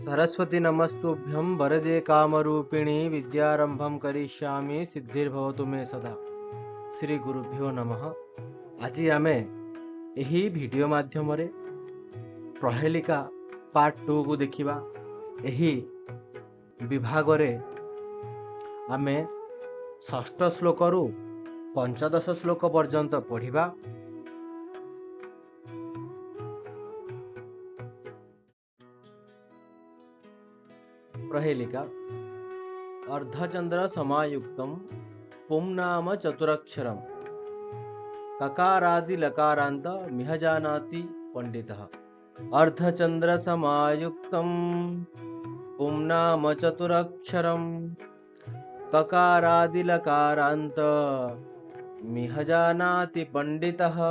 सरस्वती नमस्तुभ्यं वरदे कामरूपिणी विद्यारंभं करिष्यामि सिद्धिर्भवतु मे सदा। श्री गुरुभ्यो नमः। आज आमे एही वीडियो माध्यम रे प्रहेलिका पार्ट 2 को देखिबा। एही विभाग रे आमे षष्ठ श्लोक रु पंचदश श्लोक पर्यंत पढ़िबा। प्रहेलिका अर्धचंद्र समायुक्तम पुंनाम चतुरक्षरम ककारादि लकारांत मिह जानाति पंडितः। अर्धचंद्र समायुक्तम पुंनाम चतुरक्षरम ककारादि लकारांत मिह जानाति पंडितः।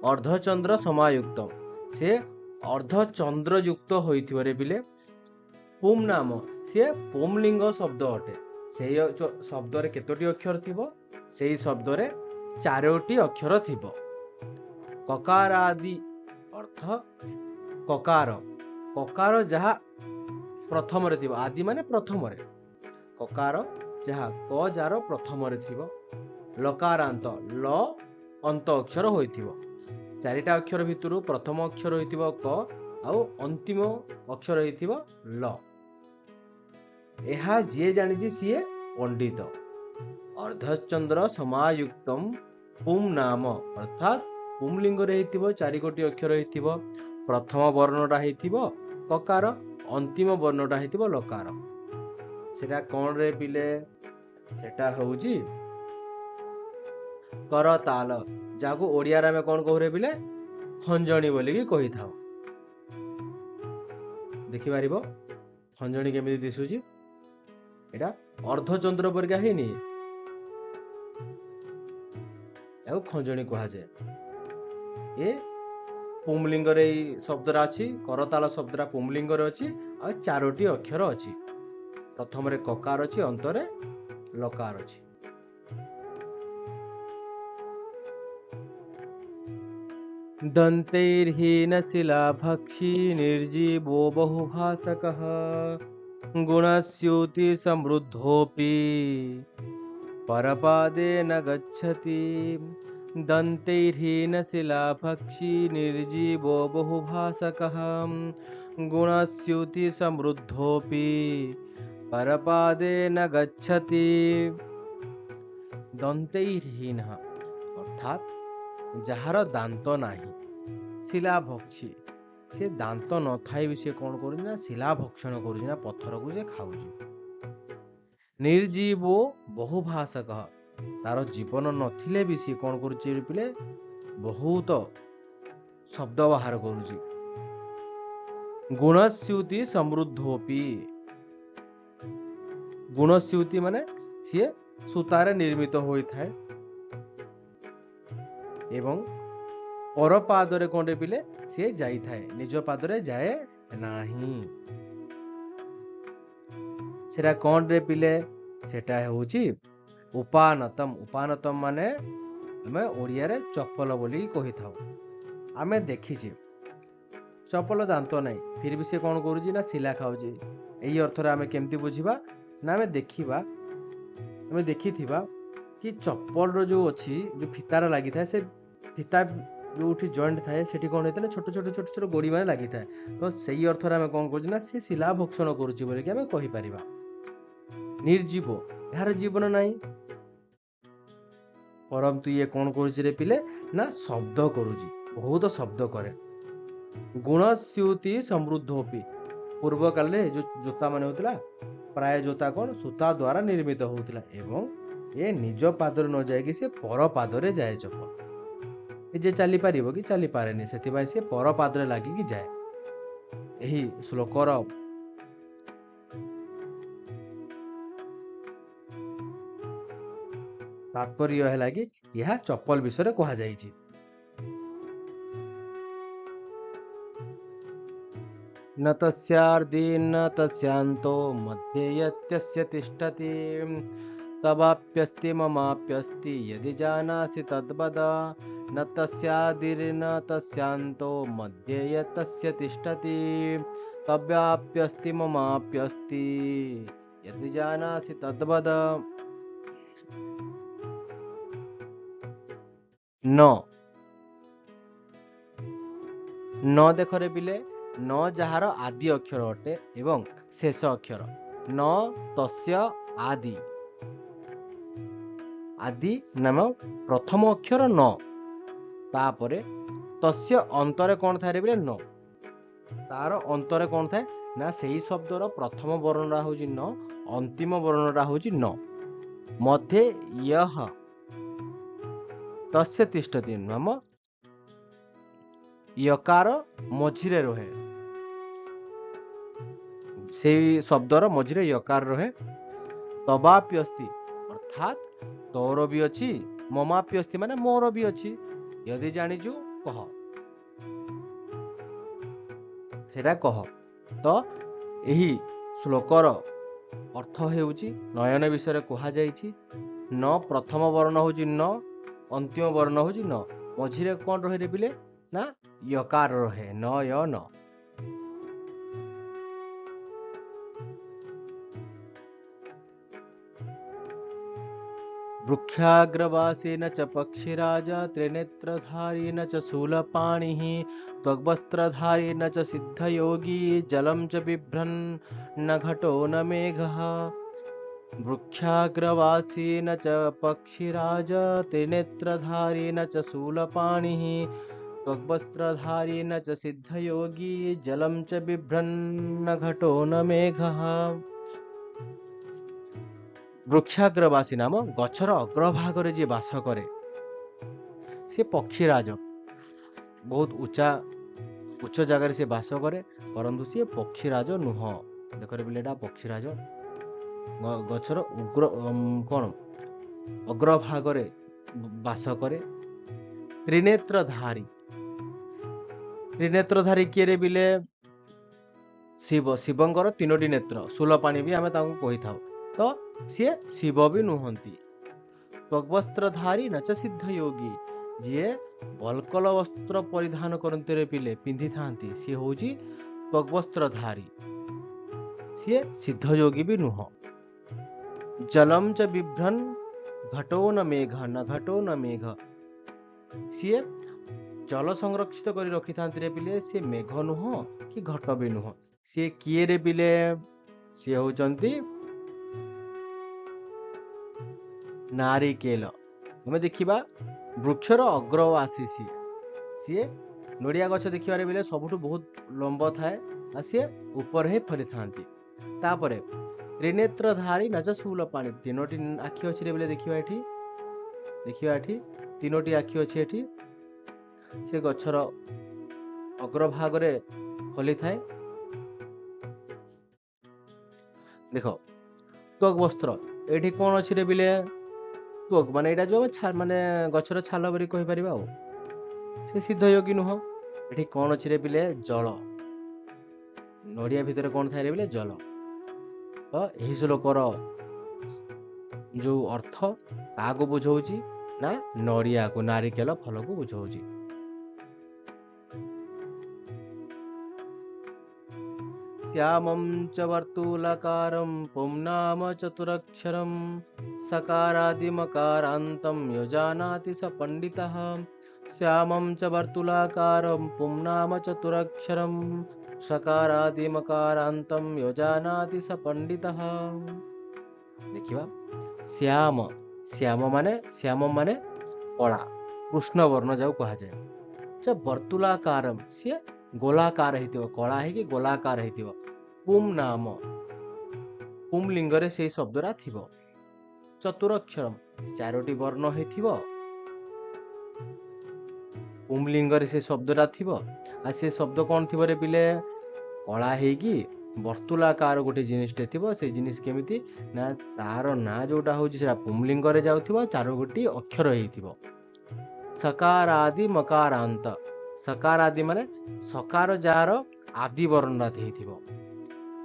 अर्धचंद्र समायुक्तम से अर्धचंद्र युक्त होइथिवरे बिले पुम नाम से पुमलिंग शब्द अटे। से शब्द रे केतोटी अक्षर थिबो? सेही शब्द रे चारोटी अक्षर थिबो। ककार आदि अर्थ ककार, ककार जहा प्रथम रे थिबो। आदि माने प्रथम रे, ककार जहा क जार प्रथम रे थिबो। लकारांत ल अंत अक्षर होइथिबो। चारिटा अक्षर भितरु प्रथम अक्षर होइथिबो क आउ अंतिम अक्षर होइथिबो ल। एहा जे जानिछि सिए पंडित। अर्धचंद्र समायुक्तम पुम नाम अर्थात पुमलिंग रे हेतिबो चारि कोटी अक्षर हेतिबो। प्रथम वर्णटा हेतिबो ककार, अंतिम वर्णटा हेतिबो लकार। सेटा कोन रे पिले? सेटा होउची करताल, जाको ओडिया रे कोन कहरे पिले खंजणी बोली की कहि थाओ। देखि पारिबो खंजणी केमिति दिसुची? एटा अर्धचंद्र परिका हेनी, एउ खंजणी कहा जाय। ए पुमलिंग रे शब्दरा अछि, करताल शब्दरा पुमलिंग रे अछि आ चारोटी अक्षर अछि। प्रथम रे ककार अछि, अंत रे लकार अछि। दन्तैर्हीन शिलाभक्षी निर्जीवो बहुभाषकः गुणस्यूति समृद्धोऽपि परपादे न गच्छति। दन्तैर्हीन शिलाभक्षी निर्जीवो बहुभाषकः गुणस्यूति समृद्धोऽपि परपादे न गच्छति। दन्तैर्हीन अर्थात जहार दांत नाही, शिलाभक्षी से दांत न थाई भी से कौन करूँ ना शिला भक्षण करूँ ना पत्थर को से खाऊँ। निर्जीवो बहुभाषक तार जीवन नथिले भी से कौन करुचे पिले बहुत शब्द बाहर करुची। गुणस्यूति समृद्धोपि, गुणस्यूति माने सी सूतारे निर्मित होई थाए एवं पर पादरे कोंडे पिले सी जाई थाए, निज पादरे जाए नाही। सेटा कोन रे पिले? सेटा होउची उपानतम। उपानतम माने हमें ओडिया रे चप्पल बोली कहि थाउ। आमे देखिछि चप्पल दांत नाही फिर भी से कोन करूची ना शिला खाउची। एही अर्थ रे आमे केमती बुझिबा ना आमे देखिबा, आमे देखिथिबा कि चप्पल रो जो अछि जो फितार लागि थाए से फिता जो उठी जॉइंट थाए सेठी कोन हेतने छोट छोट छोट छोट गोड़ी माने लागि थाए। तो सेही अर्थ रे आमे कोन करूची ना से शिला भक्षण करूची बोली कि आमे कहि परिबा। निर्जीव यार जीवन नाही, परंतु ये कोन करूची रे पिले ना शब्द करूची, बहुत शब्द करे। गुणस्यूति समृद्धोपि, पूर्व काले जो जोता माने होतला प्राय जोता कोन सूता द्वारा निर्मित होतला एवं ये निज पादरे न जाय कि से पर पादरे जाए चप्पल। ए जे चली पारिबो कि चली पारेनी, सेति भाई से पर पादरे लागि कि जाए। एही श्लोकर तात्पर्य है कि यह चप्पल विषय कहा जाइछि। न तस्यार्धि न तस्यांतो मध्ये यत्यस्य तिष्ठति तवाप्यस्ति ममाप्यस्ति यदि जानासि तद्वद न तस्यादिर्न तस्यान्तो मध्ये यतस्य तिष्ठति तव्याप्यस्ति ममाप्यस्ति यदि जानासि तद्वद। न न देखरे बिले न जହାର आदि अक्षर अटे एवं शेष अक्षर न तस्य आदि आदि नाम प्रथम अक्षर न तापरे तस्य अंतरे कौन थाए बिले न तार अंतरे कौन थाए ना सेही शब्दर प्रथम वर्णटा होची न अंतिम वर्णटा होची न मध्ये यह तस्य तिष्ठति नाम यकार मझिरे रहे से शब्दर मझिरे यकार रहे तवाप्यस्ति अर्थात तोर भी अच्छी ममाप्यस्ति माने मोर भी अच्छी यदि जानिचु कह सेटा कह। तो यही श्लोकर अर्थ हेउची नयन विषय कहा जाइछि न प्रथम वर्ण होची न अंतिम वर्ण होची न मझिरे कौन रहे रे बिले ना यकार रहे न य न। वृक्षाग्रवासेन च पक्षिराज त्रिनेत्रधारेण च शूलपाणिः त्वग्वस्त्रधारेण च सिद्धयोगी जलं च बिभ्रन् न घटो न मेघः। वृक्षाग्रवासेन च पक्षिराज त्रिनेत्रधारेण च शूलपाणिः त्वग्वस्त्रधारेण च सिद्धयोगी जलं च बिभ्रन् न घटो न मेघः। वृक्षाग्रवासी नाम गछर अग्रभाग जी बास करे से पक्षीराज बहुत उच्च जगह से बास करे परंतु सी पक्षीराज नुह देख बिलेटा पक्षीराज गछर उग्र कौन अग्रभाग बास करे। त्रिनेत्रधारी किए रे बिले शिव शिवंकर तीनोटी नेत्र शूलपाणी भी आम कही था तो सी शिव भी नुहंती। त्वग्वस्त्रधारी न च सिद्ध योगी जी बलकल वस्त्र परिधान करते रे पिले पिंधि थांती सी होची त्वग्वस्त्रधारी सी सिद्ध योगी भी नुह। जलम च बिभ्रन घटो न मेघ न घटो न मेघ सी जल संरक्षित कर रखी थांती रे पिले सी मेघ नुह कि घट भी नुह सी किए रे पिले सी होचंती नारिकेल। हमें देखिबा वृक्षर अग्रवासी सी नड़िया गछ देखिबारे बेले सबुठु बहुत लंब थाए आ सी ऊपर ही फली थांती। तापरे त्रिनेत्रधारी नच शूलपाणी तीनोटी आखि अछि रे बेले देखिबा एठी तीनोटी आखि अछि एठी से गछर अग्रभाग रे फली थाए। देखो त्वग वस्त्र एठी कोन अछि रे बिले त्वग माने एटा जो माने गछर छाल बरी कहि परिबा से सिद्ध योगी नुह। एठी कोन अछि रे बिले जल नड़िया भितर कोन थाए रे बिले जल। तो एही श्लोकर जो अर्थ ताको बुझौची ना नड़िया को नारिकेल फल को बुझौची। श्यामं च वर्तुलाकारं पुंनाम चतुरक्षरं सकारादिमकारान्तं योजानाति स पंडितः। श्यामं च वर्तुलाकारं पुंनाम चतुरक्षरं सकारादिमकारान्तं योजानाति स पंडितः। देखिबा श्याम श्याम माने कला कृष्ण वर्ण जाऊ कहा जाए। च वर्तुलाकारं सी गोलाकार हेतिबो कला है कि गोलाकार हेतिबो। पुम नाम पुम लिंगरे से शब्दरा थिबो। चतुरक्षरम चारोटी वर्ण हेतिबो पुम लिंगरे से शब्दरा थिबो आ से शब्द कोन थिबो रे बिले कला है कि वर्तुलाकार गोटे जिनिसटे थिबो। से जिनिस केमिति ना तार ना जोटा होची सेटा पुम लिंगरे जाउथिबो चारो गोटी अक्षर हेतिबो। सकार आदि मकारांत सकार आदि माने सकार जार आदि वर्ण हेतिबो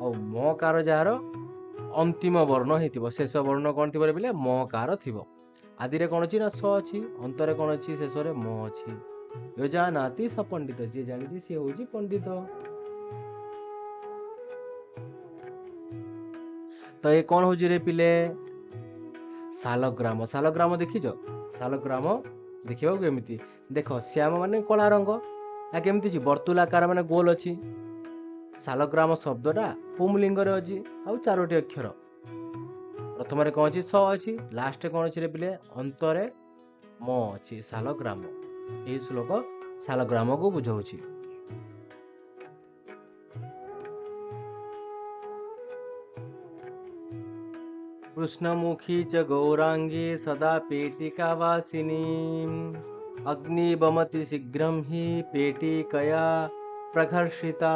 और मकार जार अंतिम वर्ण हेतिबो। शेष वर्ण कोन थिबो रे बिले मकार थिबो ଆଦିରେ କଣ ଅଛି ନା ସ ଅଛି, ଅନ୍ତରେ କଣ ଅଛି, ଶେଷରେ ମ ଅଛି। ୟୋଜାନାତି ସ ପଣ୍ଡିତ, ଯିଏ ଜାଣିଛି ସିଏ ହଉଛି ପଣ୍ଡିତ। ତ ଏ କଣ ହଉଛି ରେ ପିଲେ, ଶାଲଗ୍ରାମ। ଶାଲଗ୍ରାମ ଦେଖିଛ? ଶାଲଗ୍ରାମ ଦେଖିବାକୁ କେମିତି, ଦେଖ ଶ୍ୟାମ ମାନେ କଳା ରଙ୍ଗ, କେମିତି ଅଛି ବର୍ତ୍ତୁଳାକାର ମାନେ ଗୋଲ ଅଛି। ଶାଲଗ୍ରାମ ଶବ୍ଦଟା ପୁଂଲିଙ୍ଗରେ ଅଛି ଆଉ 4ଟି ଅକ୍ଷର। ପ୍ରଥମରେ କଣ ଅଛି, ସ ଅଛି, ଲାଷ୍ଟରେ କଣ ଅଛି ରେ ପିଲେ, ଅନ୍ତରେ ମ ଅଛି, ଶାଲଗ୍ରାମ। ଏହି ଶ୍ଲୋକ ଶାଲଗ୍ରାମକୁ ବୁଝାଉଛି। କୃଷ୍ଣମୁଖୀ ଚ ଗୌରାଙ୍ଗୀ ସଦା पेटिका वासिनी, अग्निबमति शीघ्रं हि पेटिकया प्रघर्षिता।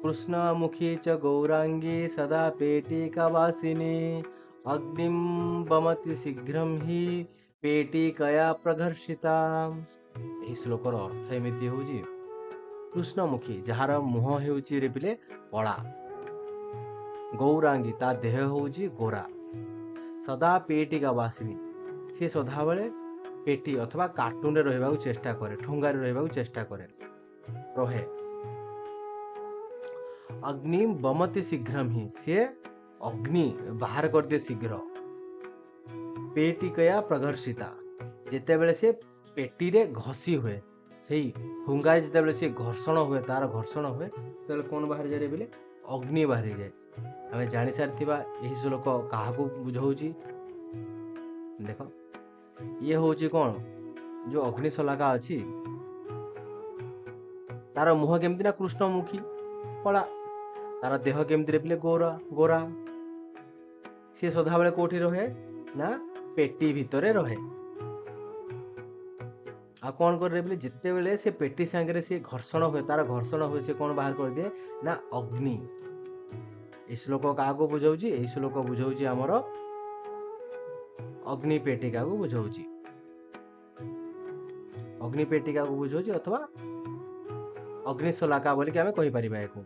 कृष्णमुखी च गौरांगी सदा पेटिका वासिनी, अग्निं बमति शीघ्रं हि पेटिकया प्रघर्षिता। ଏହି ଶ୍ଲୋକର ଅର୍ଥ ଏମିତି ହେଉଛି, କୃଷ୍ଣମୁଖୀ ଯାହାର ମୁହଁ ହେଉଛି ରେ ପିଲେ କଳା, ଗୌରାଙ୍ଗୀ ତା ଦେହ ହେଉଛି ଗୋରା, ସଦା ପେଟିକା ବାସିନୀ ସେ ସଦାବେଳେ ପେଟି ଅଥବା କାର୍ଟୁନରେ ରହିବାକୁ ଚେଷ୍ଟା କରେ, ଠୁଙ୍ଗାରେ ରହିବାକୁ ଚେଷ୍ଟା କରେ, ରହେ। ଅଗ୍ନି ବମତି ଶୀଘ୍ରಂ ହିଁ, ସେ ଅଗ୍ନି ବାହାର କରିଦିଏ ଶୀଘ୍ର। ପେଟିକୟା ପ୍ରଘର୍ଷିତା, ଯେତେବେଳେ ସେ ପେଟିରେ ଘଷି ହୁଏ, ସେଇ ଠୁଙ୍ଗାରେ ଯେତେବେଳେ ସେ ଘର୍ଷଣ ହୁଏ, ତାର ଘର୍ଷଣ ହୁଏ, ସେତେବେଳେ କଣ ବାହାରିଯାଏ ବୋଲେ ଅଗ୍ନି ବାହାରିଯାଏ। ଆମେ ଜାଣି ସାରିଥିବା ଏହି ଶ୍ଲୋକ କାହାକୁ ବୁଝଉଛି, ଦେଖ ଇଏ ହଉଛି କଣ, ଯୋଉ ଅଗ୍ନିଶଲାକା ଅଛି ତାର ମୁହଁ କେମିତି ନା କୃଷ୍ଣମୁଖୀ କଳା, ତାର ଦେହ କେମିତି ରେ ପିଲେ ଗୋରା, ସିଏ ସଦାବେଳେ କୋଉଠି ରହେ ନା ପେଟି ଭିତରେ ରହେ। ଆଉ କଣ କରେ ବୋଲେ ଯେତେବେଳେ ସେ ପେଟି ସାଙ୍ଗରେ ସେ ଘର୍ଷଣ ହୁଏ, ତାର ଘର୍ଷଣ ହୁଏ, ସେ କଣ ବାହାର କରିଦିଏ ନା ଅଗ୍ନି। এই ଶ୍ଲୋକ କାହାକୁ ବୁଝାଉଛି, ଏହି ଶ୍ଲୋକ ବୁଝାଉଛି ଆମର ଅଗ୍ନି ପେଟିକାକୁ ବୁଝାଉଛି, ଅଗ୍ନି ପେଟିକାକୁ ବୁଝାଉଛି ଅଥବା ଅଗ୍ନିଶଲାକା ବୋଲିକି ଆମେ କହିପାରିବା ଏକୁ।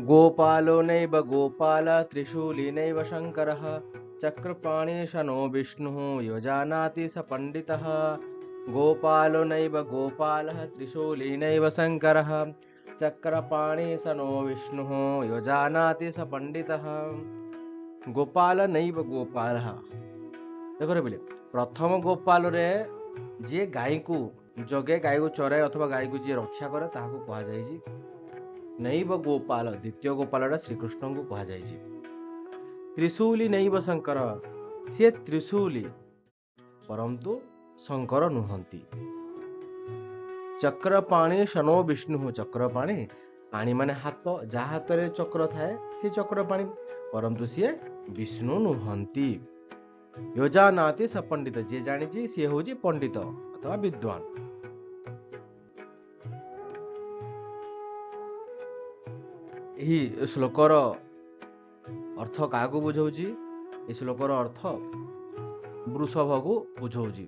ଗୋପାଲୋ ନୈବ ଗୋପାଲ ତ୍ରିଶୂଲି ନୈବ ଶଙ୍କରଃ, ଚକ୍ରପାଣିशनो विष्णुः योजानाति स पंडितः। गोपालो नैव गोपालः त्रिशूली नैव शङ्करः, चक्रपाणिशनो विष्णुः योजानाति स पंडितः। गोपाल नैव गोपालः, ଦେଖ ରେ ପିଲେ, ପ୍ରଥମ ଗୋପାଲରେ ଯିଏ ଗାଈକୁ ଜଗେ, ଗାଈକୁ ଚରାଏ ଅଥବା ଗାଈକୁ ଯିଏ ରକ୍ଷା କରେ ତାହାକୁ କୁହାଯାଇଛି। ନୈବ ଗୋପାଳ, ଦ୍ୱିତୀୟ ଗୋପାଳଟା ଶ୍ରୀକୃଷ୍ଣଙ୍କୁ କୁହାଯାଇଛି। ତ୍ରିଶୂଲି ନୈବ ଶଙ୍କର, ସିଏ ତ୍ରିଶୂଲି ପରନ୍ତୁ ଶଙ୍କର ନୁହନ୍ତି। ଚକ୍ରପାଣି ଶନୋ ବିଷ୍ଣୁ, ଚକ୍ରପାଣି, ପାଣି ମାନେ ହାତ, ଯାହା ହାତରେ ଚକ୍ର ଥାଏ ସେ ଚକ୍ରପାଣି, ପରନ୍ତୁ ସିଏ ବିଷ୍ଣୁ ନୁହନ୍ତି। योजानाति स पंडित, ଯିଏ ଜାଣିଛି ସିଏ ହେଉଛି ପଣ୍ଡିତ ଅଥବା ବିଦ୍ୱାନ। ଏହି ଶ୍ଲୋକର ଅର୍ଥ କାହାକୁ ବୁଝାଉଛି, ଏହି ଶ୍ଲୋକର ଅର୍ଥ ବୃଷଭକୁ ବୁଝାଉଛି।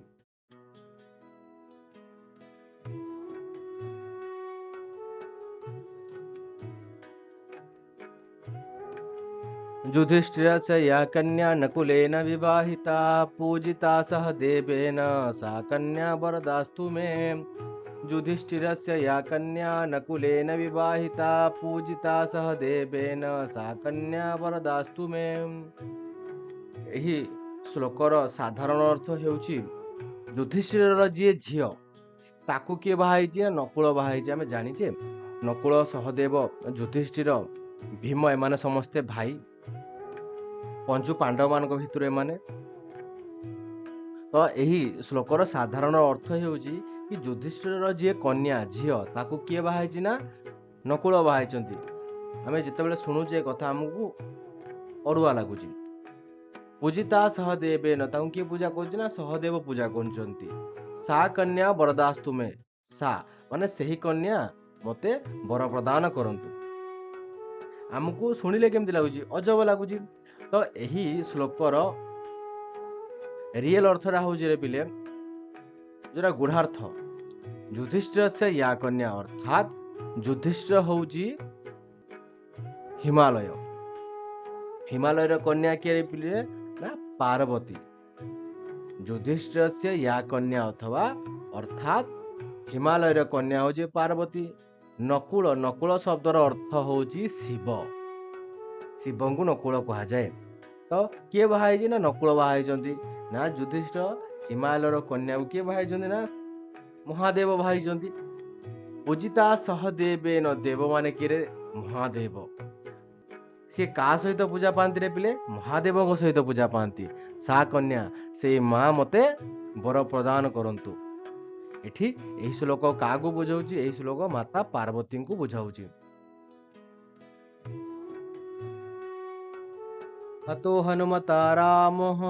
युधिष्ठिरस्य या कन्या नकुलेन विवाहिता, पूजिता सह देवेन सा कन्या वरदास्तु मे। युधिष्ठिरस्य या कन्या नकुलेन विवाहिता, पूजिता सह देवेन सा कन्या वरदास्तु मे। ଏହି ଶ୍ଲୋକର ସାଧାରଣ ଅର୍ଥ ହେଉଛି, ଯୁଧିଷ୍ଠିରର ଯିଏ ଝିଅ ତାକୁ କିଏ ବାହା ହେଇଛି ନା ନକୁଳ ବାହା ହେଇଛି। ଆମେ ଜାଣିଛେ ନକୁଳ, ସହଦେବ, ଯୁଧିଷ୍ଠିର, ଭୀମ ଏମାନେ ସମସ୍ତେ ଭାଇ, ପଞ୍ଚୁ ପାଣ୍ଡବ ମାନଙ୍କ ଭିତରୁ ଏମାନେ। ତ ଏହି ଶ୍ଲୋକର ସାଧାରଣ ଅର୍ଥ ହେଉଛି କି ଯୁଧିଷ୍ଠିରର ଯିଏ କନ୍ୟା ଝିଅ ତାକୁ କିଏ ବାହା ହେଇଛି ନା ନକୁଳ ବାହା ହେଇଛନ୍ତି। ଆମେ ଯେତେବେଳେ ଶୁଣୁଛେ ଏ କଥା ଆମକୁ ଅଡୁଆ ଲାଗୁଛି। ପୂଜିତା ସହଦେବେନ, ତାଙ୍କୁ କିଏ ପୂଜା କରୁଛି ନା ସହଦେବ ପୂଜା କରୁଛନ୍ତି। ସା କନ୍ୟା ବରଦାସ୍ତୁ ମେ, ସା ମାନେ ସେହି କନ୍ୟା ମତେ ବର ପ୍ରଦାନ କରନ୍ତୁ। ଆମକୁ ଶୁଣିଲେ କେମିତି ଲାଗୁଛି, ଅଜବ ଲାଗୁଛି। ତ ଏହି ଶ୍ଲୋକର ରିଏଲ ଅର୍ଥଟା ହଉଛି ରେ ପିଲେ, ଯୋଉଟା ଗୁଢାର୍ଥ, ଯୁଧିଷ୍ଠିର ସେ ୟା କନ୍ୟା, ଅର୍ଥାତ୍ ଯୁଧିଷ୍ଠିର ହଉଛି हिमालय हिमालयर कन्या किए पिले ना पार्वती युधिष्ठिर से या कन्या अथवा अर्थात हिमालयर कन्या हूँ पार्वती नकुल नकुल शब्दर अर्थ हूँ शिव शिव को नकुल कह जाए तो किए बाहाई ना नकुल बाहाई ना युधिष्ठिर हिमालयर कन्या को किए बाहाई ना महादेव बाहाई पूजिता सहदेवे न देव माने किए महादेव सी का सहित पूजा पाती रे पिले महादेव सहित पूजा पाती सा कन्या से माँ मते वर प्रदान करंतु एठी एही श्लोक का बुझाऊची एही श्लोक माता पार्वती को बुझाऊची अतो हनुमता रामः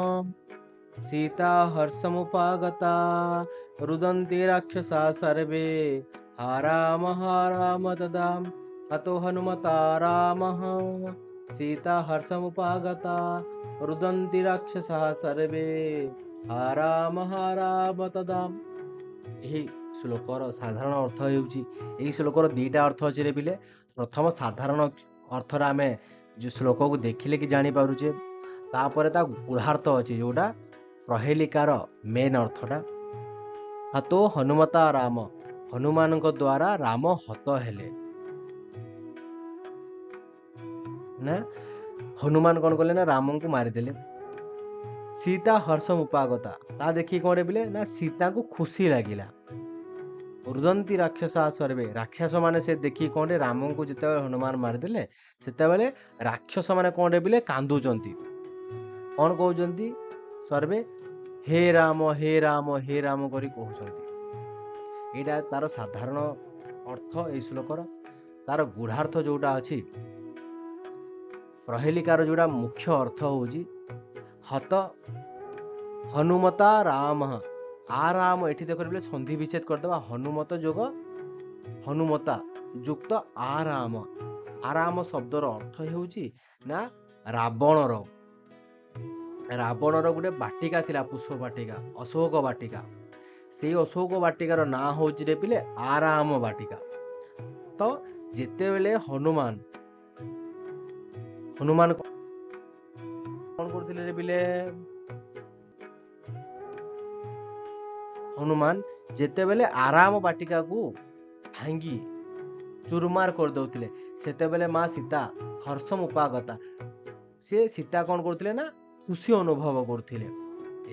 सीता हर्षमुपागता रुदन्ति राक्षसा सर्वे हा राम तदा अतो हनुमता रामः सीता हर्षमुपागता रुदन्ति राक्षसा सर्वे हा राम तदा यही श्लोकर साधारण अर्थ होउची श्लोकर दीटा अर्थ अच्छे रे पिले प्रथम साधारण अर्थ रे आमे जो श्लोक को देखिले कि जानी पारुचे तापर ता गूढ़ार्थ अच्छे जोटा प्रहेलिकार मेन अर्थटा हतो हनुमता राम हनुमान द्वारा राम हत हेले ना हनुमान कौन कले ना राम को मारिदेले सीता हर्षम उपागता ता देखी कौन रे बिले ना सीता को खुशी लगिला रुदंती राक्षसा सर्वे राक्षस माने से देखी कौन रे राम को जिते हनुमान मारिदेले सेते बेले राक्षस माने कौन रे बिले कांदुचंती कौन कहउचंती सर्वे हे राम हे राम हे राम करी कहउचंती एटा तार साधारण अर्थ ए श्लोकर तार गूढ़ार्थ जोटा अछि प्रहेलिकार जोटा मुख्य अर्थ होउची हत हनुमता राम आराम एठी देख संधि विच्छेद करदेवा हनुमत जोग हनुमता युक्त आराम आराम शब्दर अर्थ होउची ना रावणर रावणर गोटे बाटिका थिला पुष्प बाटिका अशोक बाटिका से अशोक बाटिकार ना होउची रे पिले आराम बाटिका तो जेते बेले हनुमान हनुमान कौन करथिले रे पिले हनुमान जेते बेले आराम बाटिका को भांगी चुरमार कर दउथिले सेते बेले माँ सीता हर्षम उपागता से सीता कौन करथिले ना खुशी अनुभव करथिले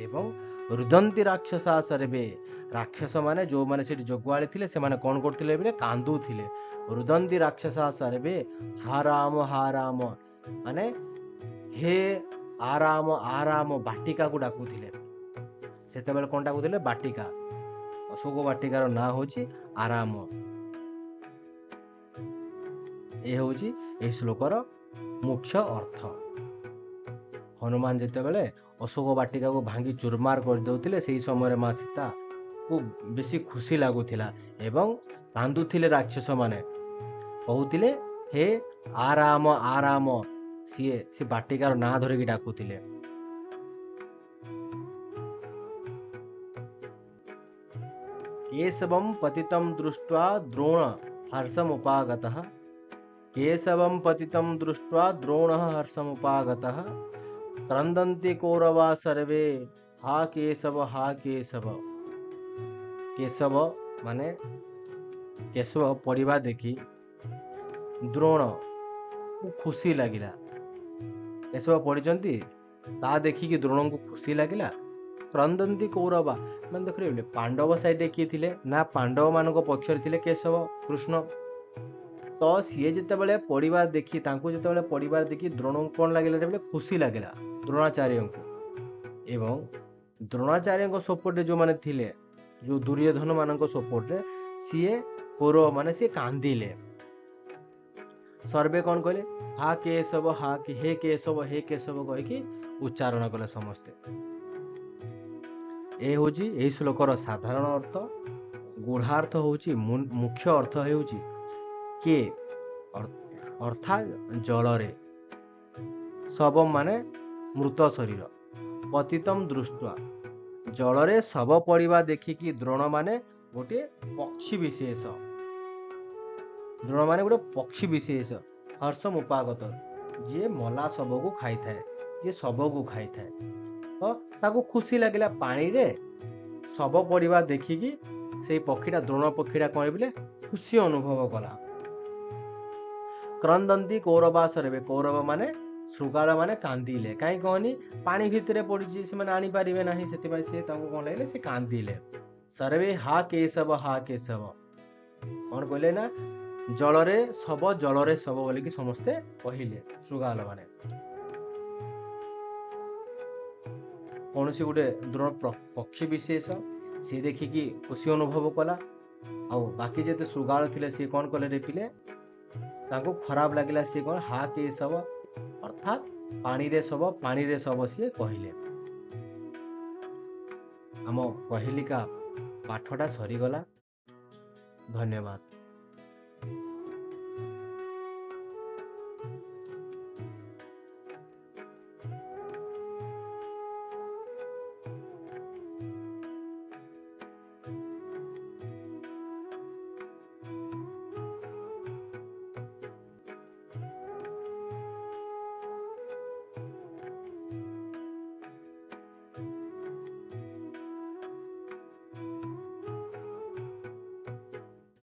एवं रुदंती राक्षसा सर्वे राक्षस माने जो माने सेठी जोगवाळी थिले से माने कौन करथिले बेले कांदू थिले रुदंती राक्षसा सर्वे हा राम माने हे आराम आराम बाटिका को डाकुथिले सेते बेले कौन डाकुथिले बाटिका अशोक बाटिकार ना होची आराम ए होची ए श्लोकर मुख्य अर्थ हनुमान जेते बेले अशोक बाटिका को भांगी चुरमार कर देउथिले सेही समय मां सीता को बेसी खुशी लागुथिला एवं कांदुथिले राक्षस माने कहउथिले हे आराम आराम से बाटिकार ना धरिकी डाकुथिले केशवं पतितं दृष्ट्वा द्रोण हर्षमुपागतः केशवं पतितं दृष्ट्वा द्रोणः हर्षमुपागतः क्रन्दन्ति कौरवा सर्वे हा केशव केशव माने केशव पड़िबा देखी द्रोण को खुशी लगिला केशव पढ़ी ता देखिकी द्रोण को खुशी लगिला क्रंदंती कौरवा मैंने देख रहे पांडव साइड किए थिले ना पांडव मान पक्ष थिले केशव कृष्ण तो सी जिते पढ़ा देखी जिते पढ़ा देखी द्रोण को कौन लगे खुशी लगे द्रोणाचार्य को एवं द्रोणाचार्य सपोर्ट जो मैंने थिले जो दुर्योधन मान सपोर्ट सीए कौरव माने सी कांदिले सर्वे कौन कहले हा केशव हा हे केशव कहीकि उच्चारण कले समस्ते ए होची एही श्लोकर साधारण अर्थ गूढ़ार्थ होची मुख्य अर्थ होची के अर्थात जलरे शव माने मृत शरीर पतितम दृष्ट्वा जलरे शव पड़िबा देखिकी द्रोण माने गोटे पक्षी विशेष द्रोण माने गोटे पक्षी विशेष हर्षम उपागत जी मला शब को खाई थाए जी शब को खाई थाए तो ताको खुशी लगिला पानी रे शब पड़वा देखिकी से पक्षीटा द्रोण पक्षीटा कौन बोले खुशी अनुभव कला। क्रंदंती कौरवा सरवे कौरव माने शृगाल माने कांदिले कहीं कहनी पानी भितर पड़ी से आनी पारे ना से कौन लगे से कांदिले। सर्वे हा केशव कौन कहले ना जलरे सब बोलिकी समस्ते कहले शृगाल माने कौन सी गोटे द्रोण पक्षी विशेष सी देखिकी खुशी अनुभव कला। आ बाकी जेते शृगाल थिले सी कौन कले रे पिले ताको खराब लगिला सी कौन हा केशव अर्थात पानी रे सब सी कहले। आम कहिलिका पाठटा सरीगला। धन्यवाद।